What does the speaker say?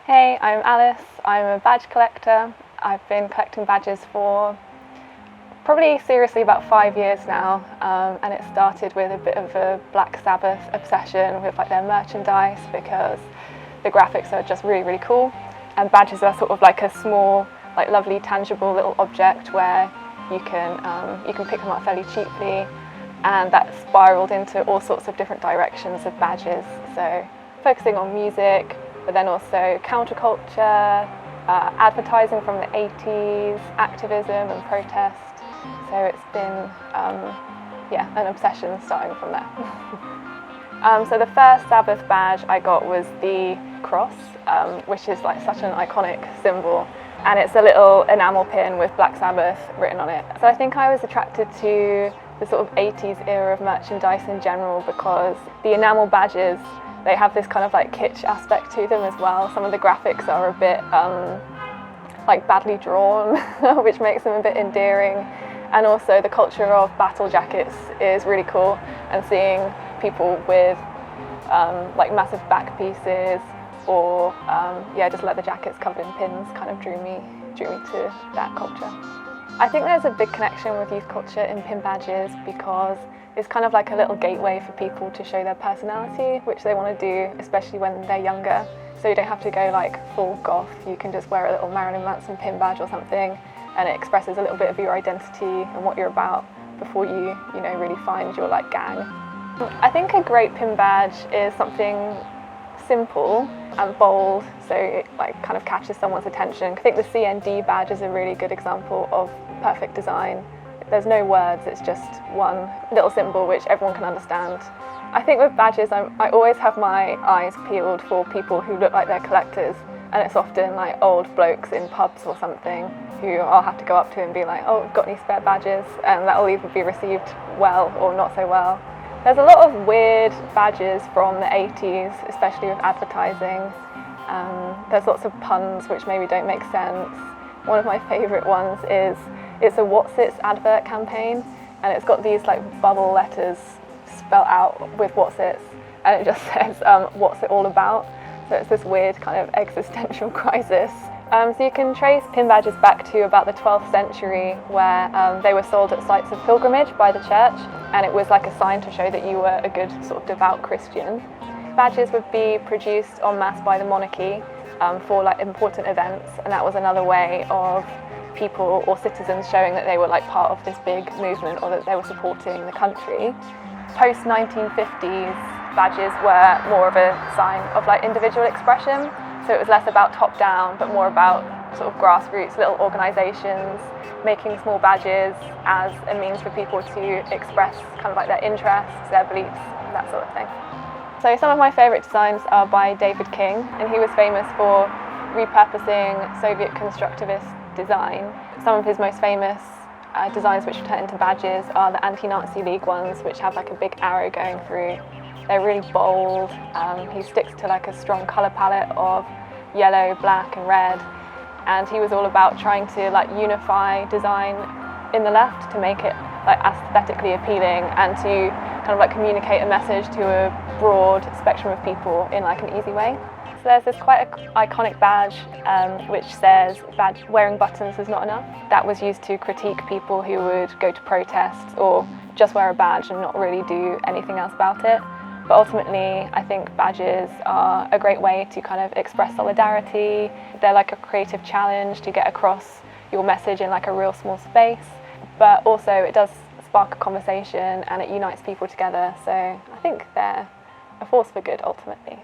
Hey, I'm Alice. I'm a badge collector. I've been collecting badges for probably seriously about 5 years now, and it started with a bit of a Black Sabbath obsession with like their merchandise because the graphics are just really, really cool, and badges are sort of like a small, like lovely, tangible little object where you can pick them up fairly cheaply, and that spiraled into all sorts of different directions of badges. So focusing on music, but then also counterculture, advertising from the 80s, activism and protest. So it's been, an obsession starting from there. So the first Sabbath badge I got was the cross, which is like such an iconic symbol. And it's a little enamel pin with Black Sabbath written on it. So I think I was attracted to the sort of 80s era of merchandise in general because the enamel badges, they have this kind of like kitsch aspect to them as well. Some of the graphics are a bit like badly drawn, which makes them a bit endearing. And also the culture of battle jackets is really cool, and seeing people with like massive back pieces or just leather jackets covered in pins kind of drew me to that culture. I think there's a big connection with youth culture in pin badges because it's kind of like a little gateway for people to show their personality, which they want to do, especially when they're younger. So you don't have to go like full goth, you can just wear a little Marilyn Manson pin badge or something, and it expresses a little bit of your identity and what you're about before you really find your like gang. I think a great pin badge is something simple and bold, so it like kind of catches someone's attention. I think the CND badge is a really good example of perfect design. There's no words, it's just one little symbol which everyone can understand. I think with badges, I always have my eyes peeled for people who look like they're collectors, and it's often like old blokes in pubs or something who I'll have to go up to and be like, oh, got any spare badges? And that'll either be received well or not so well. There's a lot of weird badges from the 80s, especially with advertising. There's lots of puns which maybe don't make sense. One of my favourite ones is it's a What's It's advert campaign, and it's got these like bubble letters spelt out with What's It's, and it just says what's it all about? So it's this weird kind of existential crisis. So you can trace pin badges back to about the 12th century, where they were sold at sites of pilgrimage by the church, and it was like a sign to show that you were a good sort of devout Christian. Badges would be produced en masse by the monarchy for like important events, and that was another way of people or citizens showing that they were like part of this big movement or that they were supporting the country. Post 1950s, badges were more of a sign of like individual expression, so it was less about top down but more about sort of grassroots little organisations making small badges as a means for people to express kind of like their interests, their beliefs, that sort of thing. So some of my favourite designs are by David King, and he was famous for repurposing Soviet constructivist design. Some of his most famous designs which were turned into badges are the anti-Nazi League ones, which have like a big arrow going through. They're really bold. He sticks to like a strong colour palette of yellow, black and red, and he was all about trying to like unify design in the left to make it like aesthetically appealing and to kind of like communicate a message to a broad spectrum of people in like an easy way. So there's this quite iconic badge which says wearing buttons is not enough. That was used to critique people who would go to protests or just wear a badge and not really do anything else about it. But ultimately, I think badges are a great way to kind of express solidarity. They're like a creative challenge to get across your message in like a real small space. But also it does spark a conversation and it unites people together. So I think they're a force for good ultimately.